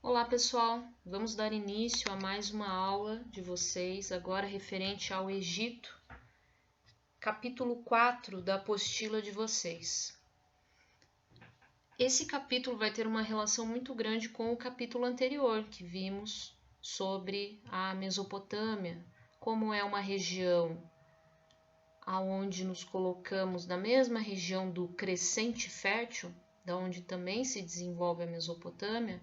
Olá pessoal, vamos dar início a mais uma aula de vocês, agora referente ao Egito, capítulo 4 da apostila de vocês. Esse capítulo vai ter uma relação muito grande com o capítulo anterior, que vimos sobre a Mesopotâmia, como é uma região aonde nos colocamos na mesma região do crescente fértil, da onde também se desenvolve a Mesopotâmia.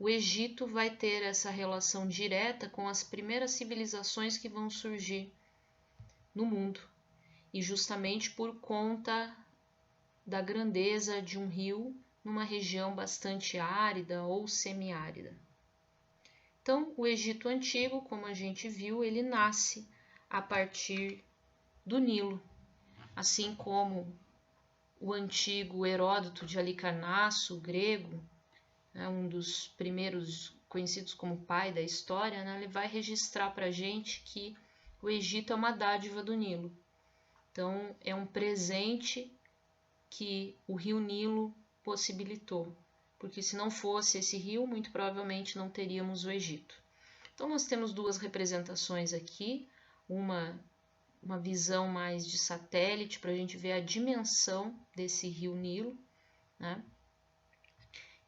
O Egito vai ter essa relação direta com as primeiras civilizações que vão surgir no mundo, e justamente por conta da grandeza de um rio numa região bastante árida ou semiárida. Então, o Egito Antigo, como a gente viu, ele nasce a partir do Nilo, assim como o antigo Heródoto de Halicarnasso, grego, um dos primeiros conhecidos como pai da história, ele vai registrar para a gente que o Egito é uma dádiva do Nilo. Então, é um presente que o rio Nilo possibilitou, porque se não fosse esse rio, muito provavelmente não teríamos o Egito. Então, nós temos duas representações aqui, uma visão mais de satélite, para a gente ver a dimensão desse rio Nilo, né?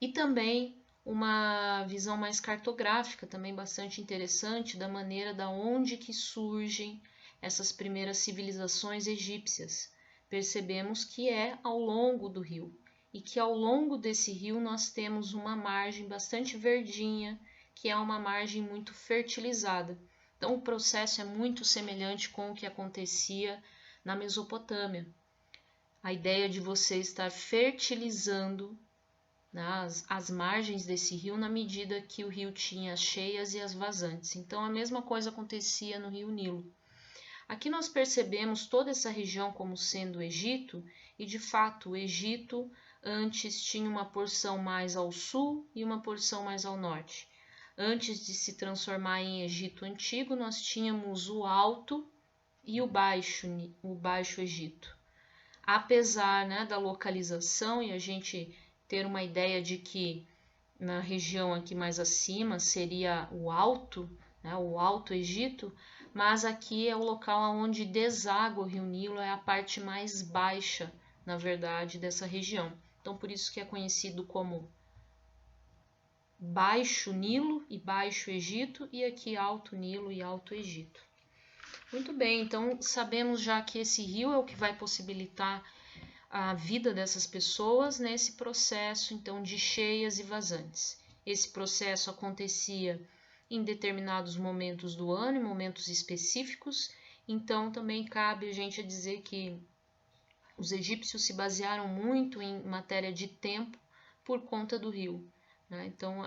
E também uma visão mais cartográfica, também bastante interessante, da maneira da onde que surgem essas primeiras civilizações egípcias. Percebemos que é ao longo do rio, e que ao longo desse rio nós temos uma margem bastante verdinha, que é uma margem muito fertilizada. Então o processo é muito semelhante com o que acontecia na Mesopotâmia. A ideia de você estar fertilizando as margens desse rio na medida que o rio tinha as cheias e as vazantes. Então a mesma coisa acontecia no rio Nilo. Aqui nós percebemos toda essa região como sendo o Egito, e de fato o Egito antes tinha uma porção mais ao sul e uma porção mais ao norte. Antes de se transformar em Egito Antigo, nós tínhamos o Alto e o Baixo Egito. Apesar da localização, e a gente ter uma ideia de que na região aqui mais acima seria o Alto, o Alto Egito, mas aqui é o local onde deságua o rio Nilo, é a parte mais baixa, na verdade, dessa região. Então, por isso que é conhecido como Baixo Nilo e Baixo Egito, e aqui Alto Nilo e Alto Egito. Muito bem, então sabemos já que esse rio é o que vai possibilitar a vida dessas pessoas nesse processo então de cheias e vazantes. Esse processo acontecia em determinados momentos do ano, em momentos específicos, então também cabe a gente dizer que os egípcios se basearam muito em matéria de tempo por conta do rio, Então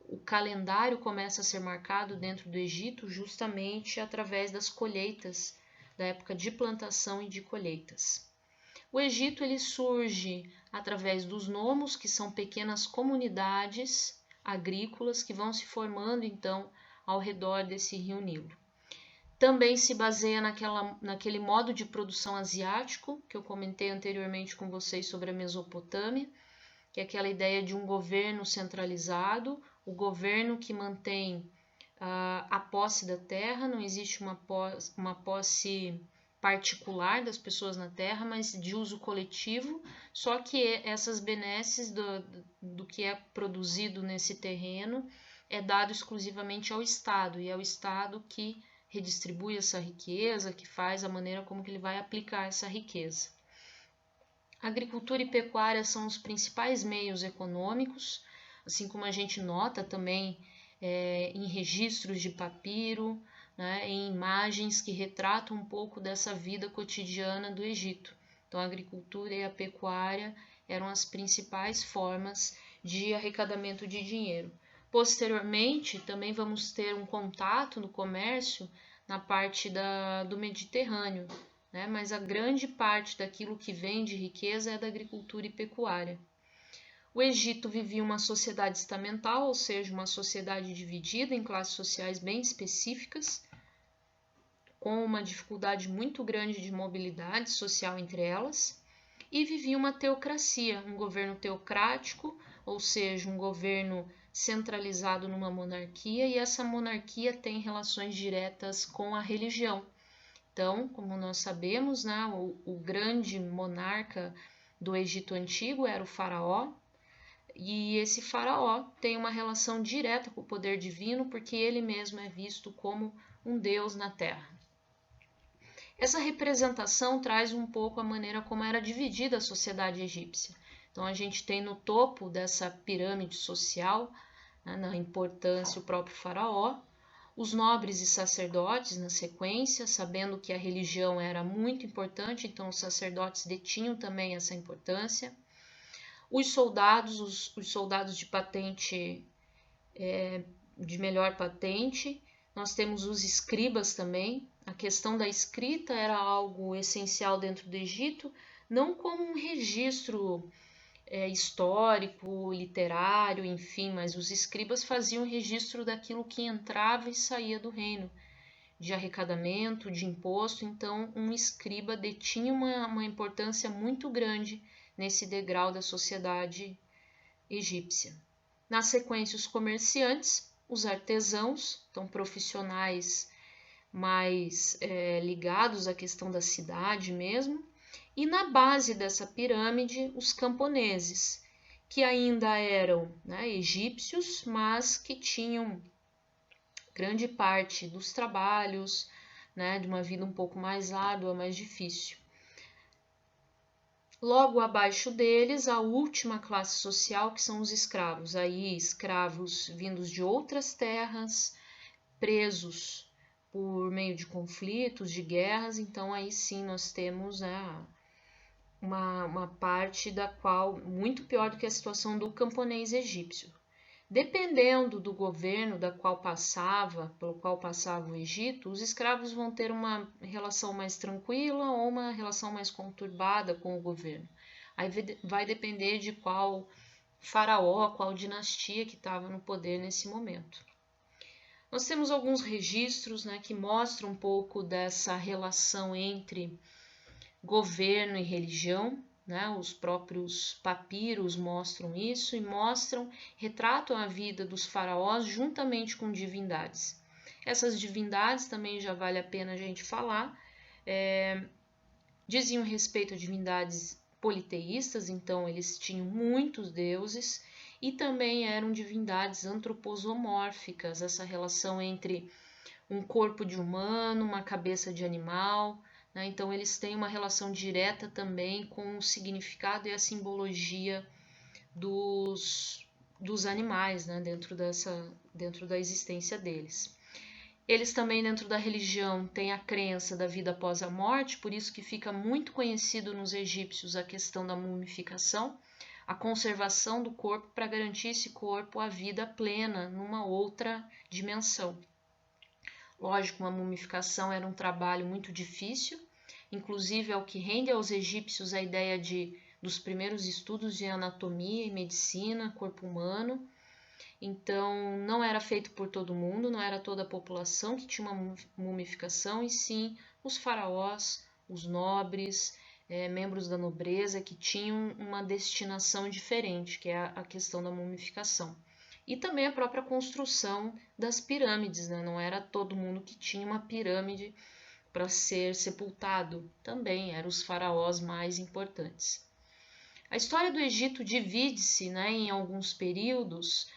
o calendário começa a ser marcado dentro do Egito justamente através das colheitas, da época de plantação e de colheitas. O Egito ele surge através dos nomos, que são pequenas comunidades agrícolas que vão se formando então ao redor desse rio Nilo. Também se baseia naquele modo de produção asiático que eu comentei anteriormente com vocês sobre a Mesopotâmia, que é aquela ideia de um governo centralizado, o governo que mantém a posse da terra, não existe uma posse particular das pessoas na terra, mas de uso coletivo, só que essas benesses do que é produzido nesse terreno é dado exclusivamente ao Estado, e é o Estado que redistribui essa riqueza, que faz a maneira como que ele vai aplicar essa riqueza. Agricultura e pecuária são os principais meios econômicos, assim como a gente nota também em registros de papiro, em imagens que retratam um pouco dessa vida cotidiana do Egito. Então, a agricultura e a pecuária eram as principais formas de arrecadamento de dinheiro. Posteriormente, também vamos ter um contato no comércio na parte do Mediterrâneo, mas a grande parte daquilo que vem de riqueza é da agricultura e pecuária. O Egito vivia uma sociedade estamental, ou seja, uma sociedade dividida em classes sociais bem específicas, com uma dificuldade muito grande de mobilidade social entre elas, e vivia uma teocracia, um governo teocrático, ou seja, um governo centralizado numa monarquia, e essa monarquia tem relações diretas com a religião. Então, como nós sabemos, né, o grande monarca do Egito Antigo era o faraó, e esse faraó tem uma relação direta com o poder divino, porque ele mesmo é visto como um deus na terra. Essa representação traz um pouco a maneira como era dividida a sociedade egípcia. Então, a gente tem no topo dessa pirâmide social, né, na importância, o próprio faraó, os nobres e sacerdotes na sequência, sabendo que a religião era muito importante, então os sacerdotes detinham também essa importância. Os soldados de patente, de melhor patente. Nós temos os escribas também. A questão da escrita era algo essencial dentro do Egito, não como um registro histórico, literário, enfim, mas os escribas faziam registro daquilo que entrava e saía do reino, de arrecadamento, de imposto. Então, um escriba detinha uma importância muito grande nesse degrau da sociedade egípcia. Na sequência, os comerciantes, os artesãos, então profissionais mais ligados à questão da cidade mesmo, e na base dessa pirâmide, os camponeses, que ainda eram, né, egípcios, mas que tinham grande parte dos trabalhos, né, de uma vida um pouco mais árdua, mais difícil. Logo abaixo deles, a última classe social, que são os escravos. Aí, escravos vindos de outras terras, presos por meio de conflitos, de guerras. Então, aí sim nós temos, né, uma parte da qual, muito pior do que a situação do camponês egípcio. Dependendo do governo pelo qual passava o Egito, os escravos vão ter uma relação mais tranquila ou uma relação mais conturbada com o governo. Aí vai depender de qual faraó, qual dinastia que estava no poder nesse momento. Nós temos alguns registros, né, que mostram um pouco dessa relação entre governo e religião. Né, os próprios papiros mostram isso e retratam a vida dos faraós juntamente com divindades. Essas divindades também já vale a pena a gente falar, diziam respeito a divindades politeístas, então eles tinham muitos deuses, e também eram divindades antroposomórficas, essa relação entre um corpo de humano, uma cabeça de animal. Então, eles têm uma relação direta também com o significado e a simbologia dos animais, né, dentro da existência deles. Eles também, dentro da religião, têm a crença da vida após a morte, por isso que fica muito conhecido nos egípcios a questão da mumificação, a conservação do corpo para garantir esse corpo a vida plena numa outra dimensão. Lógico, uma mumificação era um trabalho muito difícil, inclusive é o que rende aos egípcios a ideia dos primeiros estudos de anatomia e medicina, corpo humano. Então, não era feito por todo mundo, não era toda a população que tinha uma mumificação, e sim os faraós, os nobres, membros da nobreza que tinham uma destinação diferente, que é a questão da mumificação. E também a própria construção das pirâmides, né? Não era todo mundo que tinha uma pirâmide para ser sepultado, também eram os faraós mais importantes. A história do Egito divide-se, né, em alguns períodos,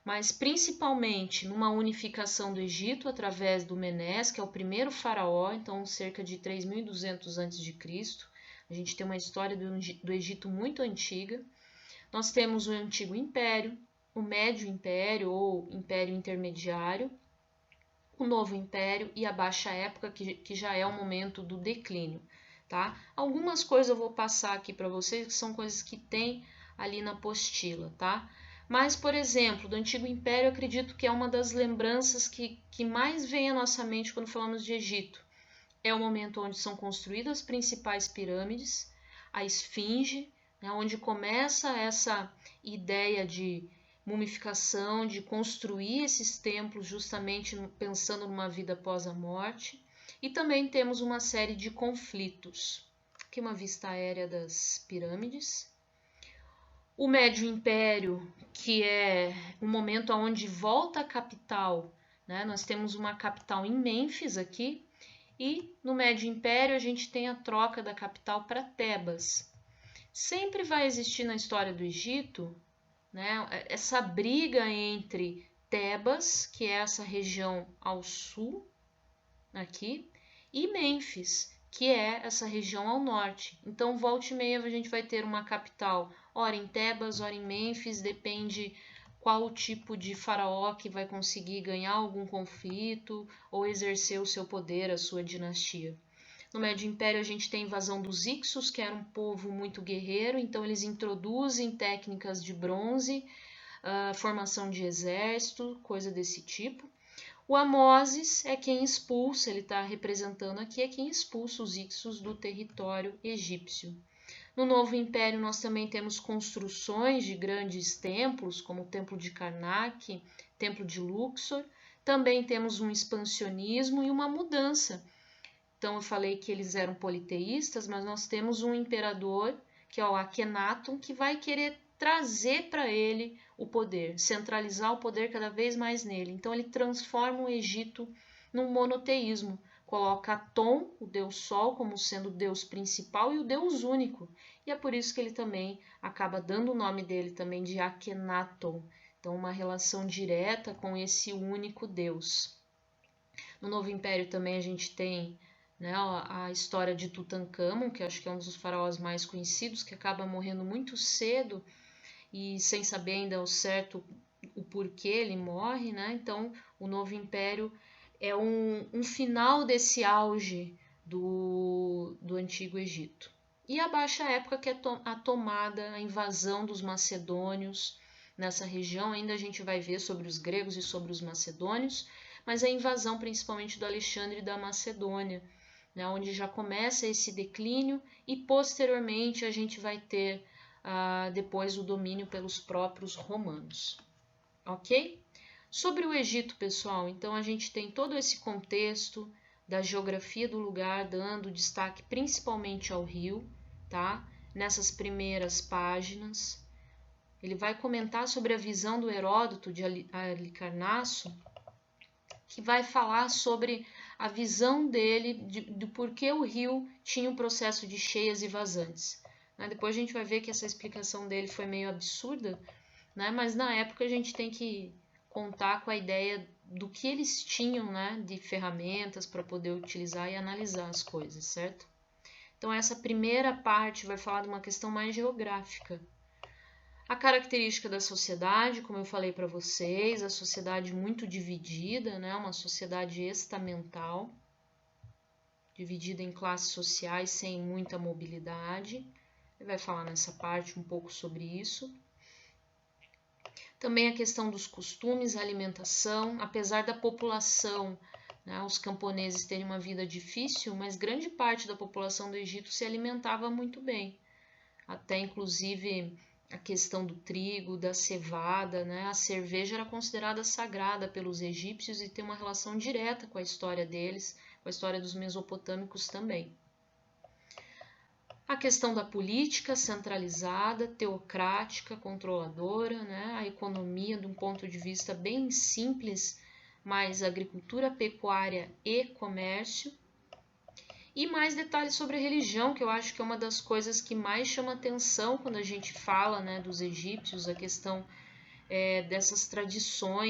mas principalmente numa unificação do Egito através do Menés, que é o primeiro faraó, então cerca de 3.200 a.C. A gente tem uma história do Egito muito antiga. Nós temos o Antigo Império, o Médio Império ou Império Intermediário, o Novo Império e a Baixa Época, que já é o momento do declínio. Tá? Algumas coisas eu vou passar aqui para vocês, que são coisas que tem ali na apostila. Tá? Mas, por exemplo, do Antigo Império, eu acredito que é uma das lembranças que mais vem à nossa mente quando falamos de Egito. É o momento onde são construídas as principais pirâmides, a Esfinge, né, onde começa essa ideia de mumificação, de construir esses templos justamente pensando numa vida após a morte. E também temos uma série de conflitos. Aqui uma vista aérea das pirâmides. O Médio Império, que é o momento onde volta a capital, né? Nós temos uma capital em Mênfis aqui, e no Médio Império a gente tem a troca da capital para Tebas. Sempre vai existir na história do Egito, né, essa briga entre Tebas, que é essa região ao sul, aqui, e Mênfis, que é essa região ao norte. Então, volta e meia a gente vai ter uma capital, ora em Tebas, ora em Mênfis, depende qual o tipo de faraó que vai conseguir ganhar algum conflito ou exercer o seu poder, a sua dinastia. No Médio Império a gente tem a invasão dos Hicsos, que era um povo muito guerreiro, então eles introduzem técnicas de bronze, formação de exército, coisa desse tipo. O Amoses é quem expulsa, ele está representando aqui, é quem expulsa os Hicsos do território egípcio. No Novo Império nós também temos construções de grandes templos, como o Templo de Karnak, Templo de Luxor. Também temos um expansionismo e uma mudança. Então eu falei que eles eram politeístas, mas nós temos um imperador, que é o Akhenaton, que vai querer trazer para ele o poder, centralizar o poder cada vez mais nele. Então ele transforma o Egito num monoteísmo, coloca Aton, o deus Sol, como sendo o deus principal e o deus único. E é por isso que ele também acaba dando o nome dele também de Akhenaton. Então uma relação direta com esse único deus. No Novo Império também a gente tem, né, a história de Tutankhamon, que acho que é um dos faraós mais conhecidos, que acaba morrendo muito cedo e sem saber ainda ao certo o porquê ele morre, né? Então o Novo Império é um final desse auge do Antigo Egito. E a Baixa Época, que é a tomada, a invasão dos macedônios nessa região. Ainda a gente vai ver sobre os gregos e sobre os macedônios, mas a invasão principalmente do Alexandre e da Macedônia, né, onde já começa esse declínio e posteriormente a gente vai ter depois o domínio pelos próprios romanos. Ok? Sobre o Egito, pessoal, então a gente tem todo esse contexto da geografia do lugar, dando destaque principalmente ao rio, tá? Nessas primeiras páginas. Ele vai comentar sobre a visão do Heródoto de Halicarnasso, que vai falar sobre a visão dele do porquê o rio tinha um processo de cheias e vazantes. Depois a gente vai ver que essa explicação dele foi meio absurda, né? Mas na época a gente tem que contar com a ideia do que eles tinham, né, de ferramentas para poder utilizar e analisar as coisas, certo? Então essa primeira parte vai falar de uma questão mais geográfica. A característica da sociedade, como eu falei para vocês, a sociedade muito dividida, né? Uma sociedade estamental, dividida em classes sociais sem muita mobilidade. Ele vai falar nessa parte um pouco sobre isso. Também a questão dos costumes, a alimentação, apesar da população, né, os camponeses terem uma vida difícil, mas grande parte da população do Egito se alimentava muito bem. Até inclusive a questão do trigo, da cevada, né? A cerveja era considerada sagrada pelos egípcios e tem uma relação direta com a história deles, com a história dos mesopotâmicos também. A questão da política centralizada, teocrática, controladora, né? A economia de um ponto de vista bem simples, mas agricultura, pecuária e comércio. E mais detalhes sobre a religião, que eu acho que é uma das coisas que mais chama atenção quando a gente fala, né, dos egípcios, a questão dessas tradições